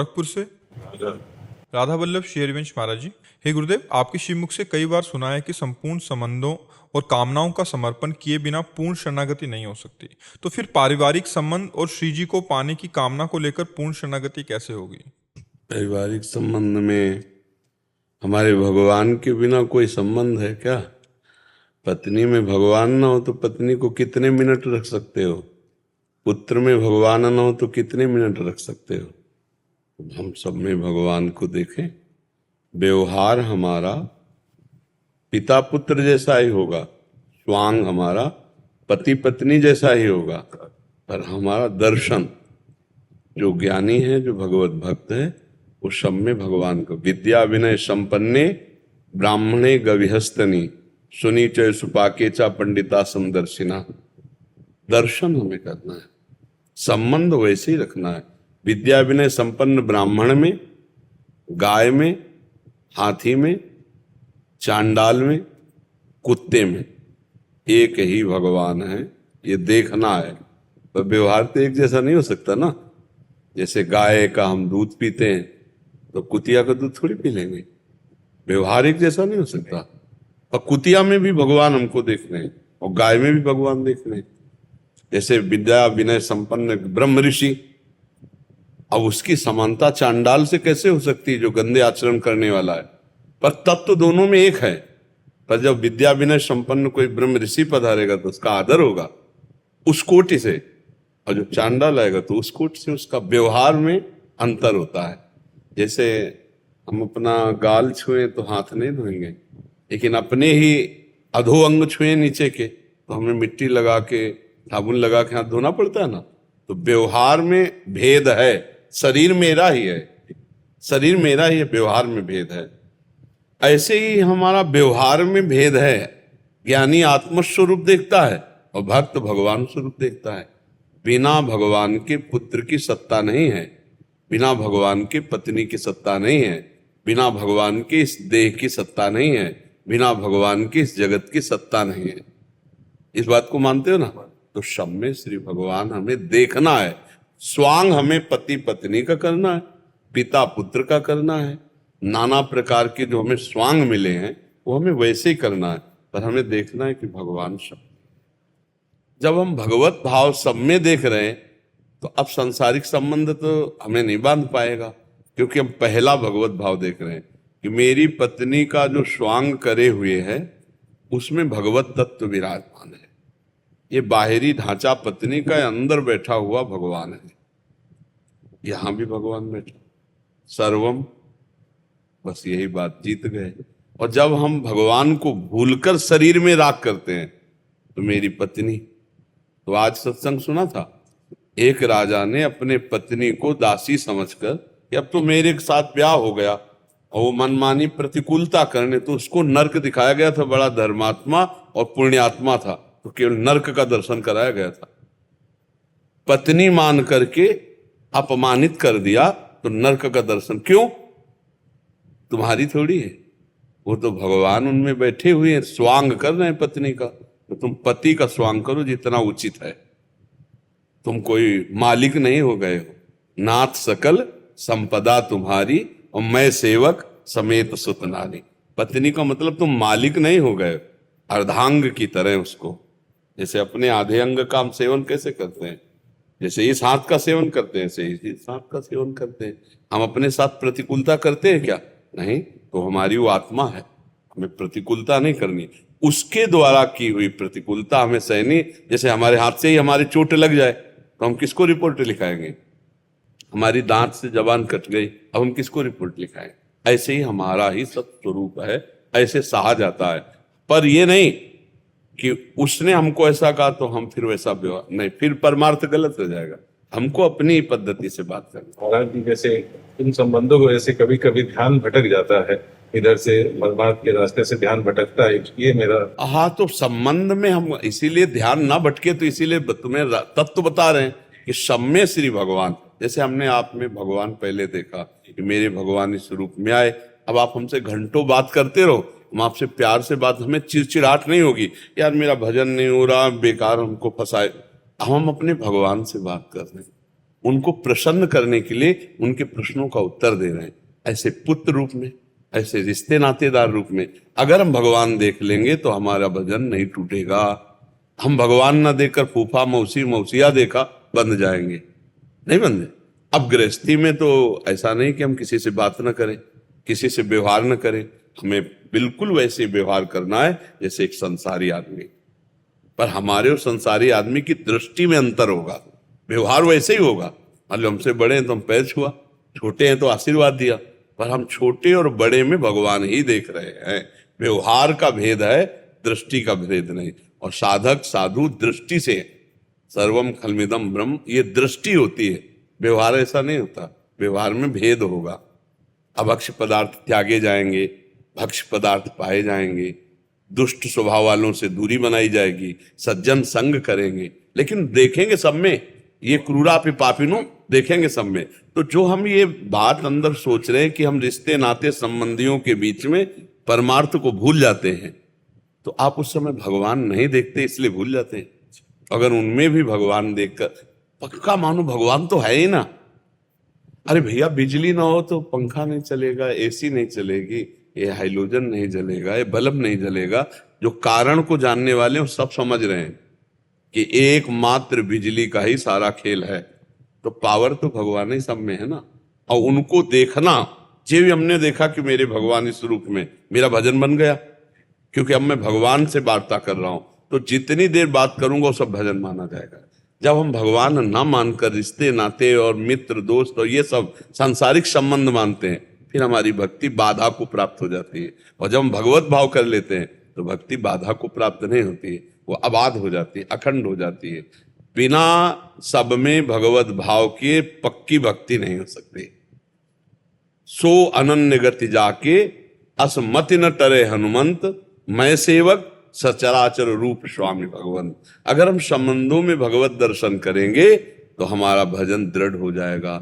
गोरखपुर से राधा वल्लभ शेरवंश महाराज जी। हे गुरुदेव, आपके श्रीमुख से कई बार सुना है कि संपूर्ण संबंधों और कामनाओं का समर्पण किए बिना पूर्ण शरणागति नहीं हो सकती। तो फिर पारिवारिक संबंध और श्री जी को पाने की कामना को लेकर पूर्ण शरणागति कैसे होगी? पारिवारिक संबंध में हमारे भगवान के बिना कोई संबंध है क्या? पत्नी में भगवान ना हो तो पत्नी को कितने मिनट रख सकते हो? पुत्र में भगवान ना हो तो कितने मिनट रख सकते हो? हम सब में भगवान को देखें। व्यवहार हमारा पिता पुत्र जैसा ही होगा, स्वांग हमारा पति पत्नी जैसा ही होगा, पर हमारा दर्शन, जो ज्ञानी है, जो भगवत भक्त है, वो सब में भगवान को। विद्या विनय संपन्ने ब्राह्मणे गविहस्तनी सुनी चय सुपाके चा पंडिता समदर्शिना। दर्शन हमें करना है, संबंध वैसे ही रखना है। विद्या विनय संपन्न ब्राह्मण में, गाय में, हाथी में, चांडाल में, कुत्ते में एक ही भगवान है, ये देखना है। पर व्यवहार तो एक जैसा नहीं हो सकता ना। जैसे गाय का हम दूध पीते हैं तो कुतिया का दूध थोड़ी पी लेंगे। व्यवहार एक जैसा नहीं हो सकता। और कुतिया में भी भगवान हमको देख रहे हैं और गाय में भी भगवान देख रहे हैं। जैसे विद्या विनय संपन्न ब्रह्म ऋषि, अब उसकी समानता चांडाल से कैसे हो सकती है जो गंदे आचरण करने वाला है? पर तत्व दोनों में एक है। पर जब विद्या विनय संपन्न कोई ब्रह्म ऋषि पधारेगा तो उसका आदर होगा उस कोटि से, और जो चांडाल आएगा तो उस कोटि से। उसका व्यवहार में अंतर होता है। जैसे हम अपना गाल छुए तो हाथ नहीं धोएंगे, लेकिन अपने ही अधो अंग छुए नीचे के तो हमें मिट्टी लगा के, साबुन लगा के हाथ धोना पड़ता है ना। तो व्यवहार में भेद है। शरीर मेरा ही है, शरीर मेरा ही है, व्यवहार में भेद है। ऐसे ही हमारा व्यवहार में भेद है। ज्ञानी आत्म स्वरूप देखता है और भक्त भगवान स्वरूप देखता है। बिना भगवान के पुत्र की सत्ता नहीं है, बिना भगवान के पत्नी की सत्ता नहीं है, बिना भगवान के इस देह की सत्ता नहीं है, बिना भगवान की इस जगत की सत्ता नहीं है। इस बात को मानते हो ना? तो सब में श्री भगवान हमें देखना है। स्वांग हमें पति पत्नी का करना है, पिता पुत्र का करना है। नाना प्रकार के जो हमें स्वांग मिले हैं वो हमें वैसे ही करना है, पर हमें देखना है कि भगवान सब। जब हम भगवत भाव सब में देख रहे हैं तो अब सांसारिक संबंध तो हमें नहीं बांध पाएगा, क्योंकि हम पहला भगवत भाव देख रहे हैं कि मेरी पत्नी का जो स्वांग करे हुए है उसमें भगवत तत्व विराजमान है। ये बाहरी ढांचा पत्नी का, अंदर बैठा हुआ भगवान है। यहां भी भगवान बैठा सर्वम, बस यही बात जीत गए। और जब हम भगवान को भूलकर शरीर में राग करते हैं तो मेरी पत्नी, तो आज सत्संग सुना था, एक राजा ने अपने पत्नी को दासी समझकर कि अब तो मेरे साथ ब्याह हो गया, और वो मनमानी प्रतिकूलता करने, तो उसको नरक दिखाया गया था। बड़ा धर्मात्मा और पुण्यात्मा था तो केवल नरक का दर्शन कराया गया था। पत्नी मान करके अपमानित कर दिया तो नरक का दर्शन क्यों? तुम्हारी थोड़ी है, वो तो भगवान उनमें बैठे हुए हैं, स्वांग कर रहे हैं पत्नी का। तो तुम पति का स्वांग करो जितना उचित है। तुम कोई मालिक नहीं हो गए हो। नाथ सकल संपदा तुम्हारी और मैं सेवक समेत सुत नारी। पत्नी का मतलब तुम मालिक नहीं हो गए, अर्धांग की तरह उसको। जैसे अपने आधे अंग का हम सेवन कैसे करते हैं, जैसे इस हाथ का सेवन करते हैं ऐसे इस हाथ का सेवन करते हैं। हम अपने साथ प्रतिकूलता करते हैं क्या? नहीं। तो हमारी वो आत्मा है, हमें प्रतिकूलता नहीं करनी। उसके द्वारा की हुई प्रतिकूलता हमें सहनी। जैसे हमारे हाथ से ही हमारी चोट लग जाए तो हम किसको रिपोर्ट लिखाएंगे? हमारी दांत से जबान कट गई, अब हम किसको रिपोर्ट लिखाएं? ऐसे ही हमारा ही सब स्वरूप है, ऐसे सहा जाता है। पर ये नहीं कि उसने हमको ऐसा कहा तो हम फिर वैसा व्यवहार नहीं, फिर परमार्थ गलत हो जाएगा। हमको अपनी ही पद्धति से बात करना। महाराज जी, जैसे इन संबंधों को ऐसे कभी कभी ध्यान भटक जाता है, इधर से परमार्थ के रास्ते से ध्यान भटकता है, ये मेरा। हाँ, तो संबंध में हम इसीलिए ध्यान ना भटके, तो इसीलिए तुम्हें तत्व बता रहे हैं कि सब में श्री भगवान। जैसे हमने आप में भगवान पहले देखा कि मेरे भगवान इस रूप में आए। अब आप हमसे घंटों बात करते रहो, हम आपसे प्यार से बात, हमें चिड़चिड़ाहट नहीं होगी, यार मेरा भजन नहीं हो रहा, बेकार हमको फंसाए। हम अपने भगवान से बात कर रहे हैं। उनको प्रसन्न करने के लिए उनके प्रश्नों का उत्तर दे रहे हैं। ऐसे पुत्र रूप में, ऐसे रिश्ते नातेदार रूप में अगर हम भगवान देख लेंगे तो हमारा भजन नहीं टूटेगा। हम भगवान ना देखकर फूफा मौसी मौसिया देखा बंद जाएंगे, नहीं बंदे। अब गृहस्थी में तो ऐसा नहीं कि हम किसी से बात ना करें, किसी से व्यवहार न करें, हमें बिल्कुल वैसे व्यवहार करना है जैसे एक संसारी आदमी। पर हमारे और संसारी आदमी की दृष्टि में अंतर होगा, व्यवहार वैसे ही होगा। मान लो हमसे बड़े हैं तो हम पैर छुआ, छोटे हैं तो आशीर्वाद दिया, पर हम छोटे और बड़े में भगवान ही देख रहे हैं। व्यवहार का भेद है, दृष्टि का भेद नहीं। और साधक साधु दृष्टि से, सर्वम खलमिदम ब्रह्म, ये दृष्टि होती है, व्यवहार ऐसा नहीं होता। व्यवहार में भेद होगा। अभक्ष पदार्थ त्यागे जाएंगे, भक्ष पदार्थ पाए जाएंगे, दुष्ट स्वभाव वालों से दूरी बनाई जाएगी, सज्जन संग करेंगे, लेकिन देखेंगे सब में ये क्रूरापि पापिनो, देखेंगे सब में। तो जो हम ये बात अंदर सोच रहे हैं कि हम रिश्ते नाते संबंधियों के बीच में परमार्थ को भूल जाते हैं, तो आप उस समय भगवान नहीं देखते इसलिए भूल जाते हैं। अगर उनमें भी भगवान देखकर पक्का मानो भगवान तो है ही ना। अरे भैया बिजली ना हो तो पंखा नहीं चलेगा, एसी नहीं चलेगी, ये हाइड्रोजन नहीं जलेगा, ये बल्ब नहीं जलेगा। जो कारण को जानने वाले हैं वो सब समझ रहे हैं कि एकमात्र बिजली का ही सारा खेल है। तो पावर तो भगवान ही सब में है ना। और उनको देखना, ये भी हमने देखा कि मेरे भगवान इस रूप में, मेरा भजन बन गया, क्योंकि अब मैं भगवान से वार्ता कर रहा हूं। तो जितनी देर बात करूंगा वो सब भजन माना जाएगा। जब हम भगवान ना मानकर रिश्ते नाते और मित्र दोस्त और ये सब सांसारिक संबंध मानते हैं, फिर हमारी भक्ति बाधा को प्राप्त हो जाती है। और जब हम भगवत भाव कर लेते हैं तो भक्ति बाधा को प्राप्त नहीं होती है, वो अबाध हो जाती है, अखंड हो जाती है। बिना सब में भगवत भाव के पक्की भक्ति नहीं हो सकती। सो अनन्य गति जाके असमति न टरे हनुमंत, मैं सेवक सचराचर रूप स्वामी भगवंत। अगर हम संबंधों में भगवत दर्शन करेंगे तो हमारा भजन दृढ़ हो जाएगा,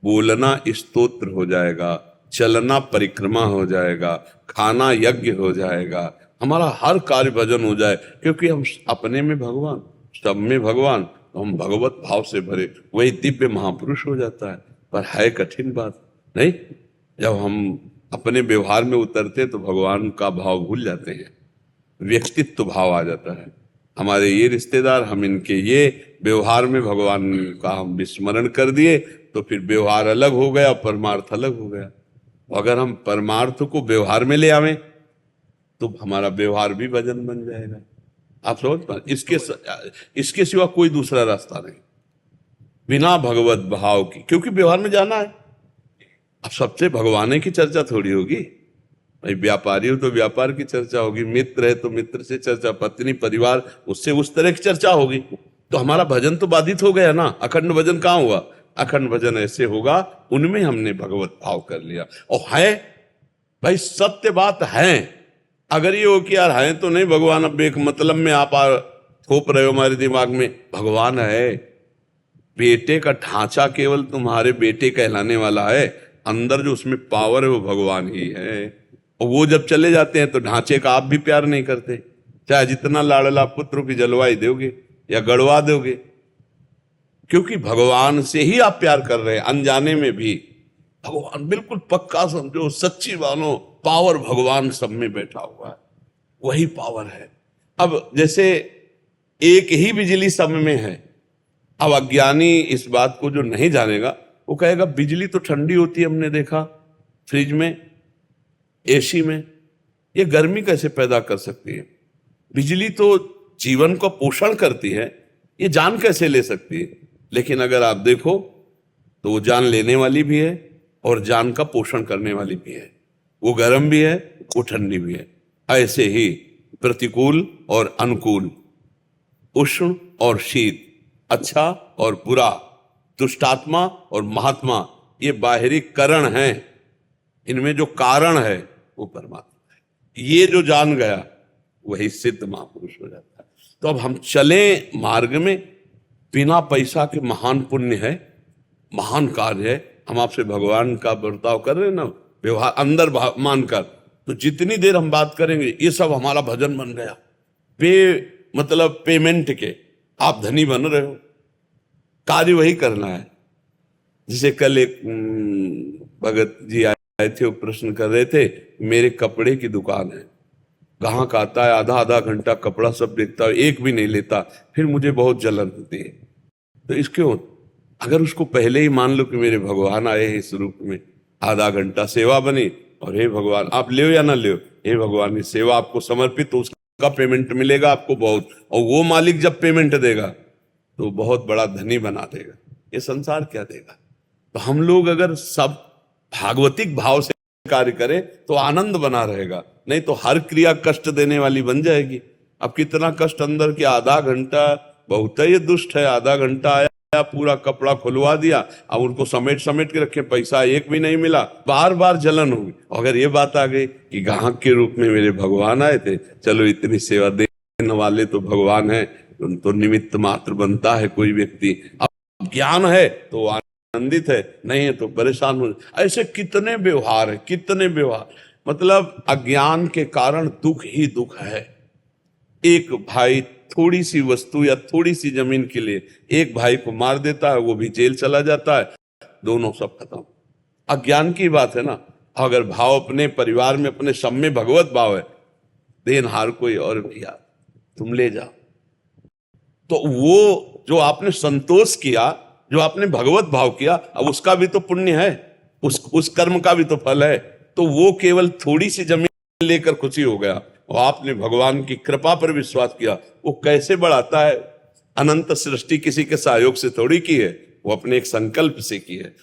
बोलना स्तोत्र हो जाएगा, चलना परिक्रमा हो जाएगा, खाना यज्ञ हो जाएगा, हमारा हर कार्य भजन हो जाए। क्योंकि हम अपने में भगवान, सब में भगवान, तो हम भगवत भाव से भरे, वही दिव्य महापुरुष हो जाता है। पर है कठिन बात नहीं, जब हम अपने व्यवहार में उतरते तो भगवान का भाव भूल जाते हैं, व्यक्तित्व भाव आ जाता है। हमारे ये रिश्तेदार, हम इनके ये व्यवहार में भगवान का हम विस्मरण कर दिए तो फिर व्यवहार अलग हो गया, परमार्थ अलग हो गया। अगर हम परमार्थ को व्यवहार में ले आवें तो हमारा व्यवहार भी भजन बन जाएगा। आप समझ पा, इसके सिवा कोई दूसरा रास्ता नहीं, बिना भगवत भाव की। क्योंकि व्यवहार में जाना है। अब सबसे भगवान की चर्चा थोड़ी होगी भाई, व्यापारी हो तो व्यापार की चर्चा होगी, मित्र है तो मित्र से चर्चा, पत्नी परिवार उससे उस तरह की चर्चा होगी। तो हमारा भजन तो बाधित हो गया ना। अखंड भजन कहाँ हुआ? अखंड भजन ऐसे होगा उनमें हमने भगवत भाव कर लिया। और है भाई, सत्य बात है। अगर ये हो कि यार है तो नहीं भगवान, अब एक मतलब में आप थोप रहे हो हमारे दिमाग में, भगवान है। बेटे का ढांचा केवल तुम्हारे बेटे कहलाने वाला है, अंदर जो उसमें पावर है वो भगवान ही है। और वो जब चले जाते हैं तो ढांचे का आप भी प्यार नहीं करते, चाहे जितना लाड़ला पुत्र की जलवाई दोगे या गड़वा दोगे, क्योंकि भगवान से ही आप प्यार कर रहे हैं। अनजाने में भी भगवान बिल्कुल पक्का समझो, सच्ची मानो, पावर भगवान सब में बैठा हुआ है, वही पावर है। अब जैसे एक ही बिजली सब में है। अब अज्ञानी इस बात को जो नहीं जानेगा वो कहेगा बिजली तो ठंडी होती है, हमने देखा फ्रिज में, एसी में, ये गर्मी कैसे पैदा कर सकती है? बिजली तो जीवन को पोषण करती है, ये जान कैसे ले सकती है? लेकिन अगर आप देखो तो वो जान लेने वाली भी है और जान का पोषण करने वाली भी है। वो गर्म भी है, वो ठंडी भी है। ऐसे ही प्रतिकूल और अनुकूल, उष्ण और शीत, अच्छा और बुरा, दुष्टात्मा और महात्मा, ये बाहरी करण हैं। इनमें जो कारण है वो परमात्मा है। ये जो जान गया वही सिद्ध महापुरुष हो जाता है। तो अब हम चले मार्ग में, बिना पैसा के महान पुण्य है, महान कार्य है। हम आपसे भगवान का बर्ताव कर रहे हैं ना, व्यवहार अंदर मानकर, तो जितनी देर हम बात करेंगे ये सब हमारा भजन बन गया। मतलब पेमेंट के आप धनी बन रहे हो, कार्य वही करना है। जैसे कल एक भगत जी आए थे, वो प्रश्न कर रहे थे, मेरे कपड़े की दुकान है, ग्राहक आता है आधा आधा घंटा कपड़ा सब देखता है, एक भी नहीं लेता, फिर मुझे बहुत जलन होती है। तो इसक्यों, अगर उसको पहले ही मान लो कि मेरे भगवान आए हैं इस रूप में, आधा घंटा सेवा बनी, और हे भगवान आप ले या ना ले, हे भगवान इस सेवा आपको समर्पित, तो उसका पेमेंट मिलेगा आपको बहुत, और वो मालिक जब पेमेंट देगा तो बहुत बड़ा धनी बना देगा, ये संसार क्या देगा। तो हम लोग अगर सब भागवतिक भाव से कार्य करें तो आनंद बना रहेगा, नहीं तो हर क्रिया कष्ट देने वाली बन जाएगी। अब कितना कष्ट अंदर के, आधा घंटा बहुत ही दुष्ट है, आधा घंटा आया पूरा कपड़ा खुलवा दिया, अब उनको समेट समेट के रखे, पैसा एक भी नहीं मिला, बार बार जलन होगी। अगर ये बात आ गई कि ग्राहक के रूप में मेरे भगवान आए थे, चलो इतनी सेवा देने वाले तो भगवान है, तो निमित्त मात्र बनता है कोई व्यक्ति। अब ज्ञान है तो आनंदित है, नहीं है तो परेशान हो। ऐसे कितने व्यवहार है, कितने व्यवहार, मतलब अज्ञान के कारण दुख ही दुख है। एक भाई थोड़ी सी वस्तु या थोड़ी सी जमीन के लिए एक भाई को मार देता है, वो भी जेल चला जाता है, दोनों सब खत्म। अज्ञान की बात है ना। अगर भाव अपने परिवार में, अपने सब में भगवत भाव है, देनहार कोई और भैया तुम ले जाओ, तो वो जो आपने संतोष किया, जो आपने भगवत भाव किया, अब उसका भी तो पुण्य है, उस कर्म का भी तो फल है। तो वो केवल थोड़ी सी जमीन लेकर खुशी हो गया, और आपने भगवान की कृपा पर विश्वास किया, वो कैसे बढ़ाता है। अनंत सृष्टि किसी के सहयोग से थोड़ी की है, वो अपने एक संकल्प से की है।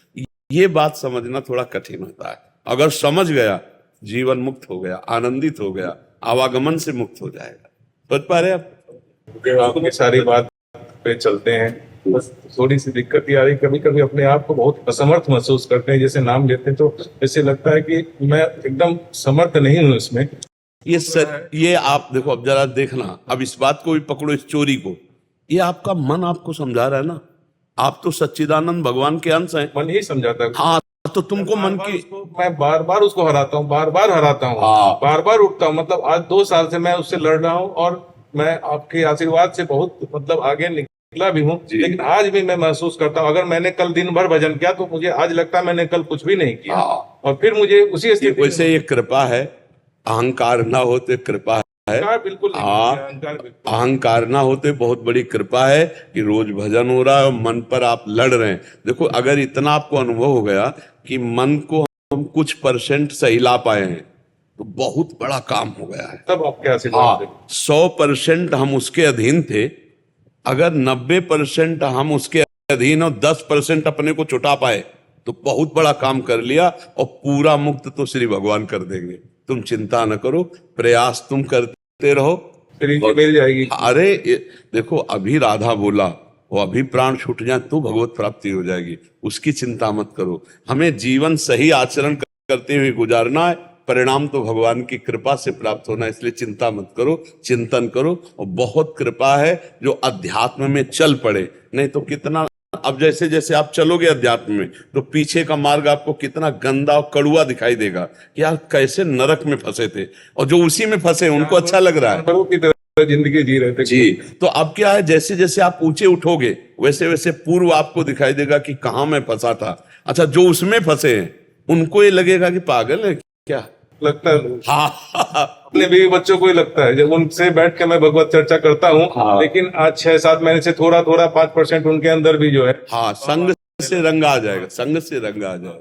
ये बात समझना थोड़ा कठिन होता है। अगर समझ गया, जीवन मुक्त हो गया, आनंदित हो गया, आवागमन से मुक्त हो जाएगा। समझ पा रहे आप? आपकी सारी बात पे चलते हैं, बस थोड़ी सी दिक्कत ये आ रही, कभी कभी अपने आप को बहुत असमर्थ महसूस करते हैं। जैसे नाम लेते हैं तो ऐसे लगता है कि मैं एकदम समर्थ नहीं हूँ इसमें। ये आप देखो, अब जरा देखना, अब इस बात को भी पकड़ो, इस चोरी को। ये आपका मन आपको समझा रहा है ना, आप तो सच्चिदानंद भगवान के अंश हैं। मन ही समझाता है। हाँ, तो तुमको मन की, मैं बार बार उसको हराता हूँ, बार बार हराता हूँ, हाँ। बार बार उठता हूँ। मतलब आज 2 साल से मैं उससे लड़ रहा हूँ, और मैं आपके आशीर्वाद से बहुत मतलब आगे निकला भी हूँ, लेकिन आज भी मैं महसूस करता हूँ, अगर मैंने कल दिन भर भजन किया तो मुझे आज लगता है मैंने कल कुछ भी नहीं किया, और फिर मुझे उसी स्थिति। वैसे ये कृपा है, अहंकार ना होते कृपा है। बिल्कुल अहंकार ना होते बहुत बड़ी कृपा है कि रोज भजन हो रहा है और मन पर आप लड़ रहे हैं। देखो, अगर इतना आपको अनुभव हो गया कि मन को हम कुछ परसेंट सहिला पाए हैं, तो बहुत बड़ा काम हो गया है। तब आपके आशीर्वाद से 100% हम उसके अधीन थे, अगर 90% हम उसके अधीन और 10% अपने को छुटा पाए, तो बहुत बड़ा काम कर लिया, और पूरा मुक्त तो श्री भगवान कर देंगे। तुम चिंता न करो, प्रयास तुम करते रहो, मिल जाएगी। अरे देखो, अभी राधा बोला, वो अभी प्राण छूट जाए तो भगवत प्राप्ति हो जाएगी, उसकी चिंता मत करो। हमें जीवन सही आचरण करते हुए गुजारना है, परिणाम तो भगवान की कृपा से प्राप्त होना है, इसलिए चिंता मत करो, चिंतन करो। और बहुत कृपा है जो अध्यात्म में चल पड़े, नहीं तो कितना, अब जैसे जैसे आप चलोगे अध्यात्म में, तो पीछे का मार्ग आपको कितना गंदा और कड़ुआ दिखाई देगा कि यार कैसे नरक में फंसे थे, और जो उसी में फंसे उनको अच्छा लग रहा है, जिंदगी जी रहे थे जी। तो अब क्या है, जैसे जैसे आप ऊंचे उठोगे, वैसे वैसे पूर्व आपको दिखाई देगा कि कहां मैं फंसा था। अच्छा, जो उसमें फंसे हैं उनको ये लगेगा कि पागल है क्या, लगता है। हाँ, अपने बीवी बच्चों को ही लगता है, जब उनसे बैठ के मैं भगवत चर्चा करता हूँ, हाँ। लेकिन आज 6-7 महीने से थोड़ा थोड़ा 5% उनके अंदर भी जो है, हाँ, संग से रंग आ जाएगा, संग से रंग आ जाएगा।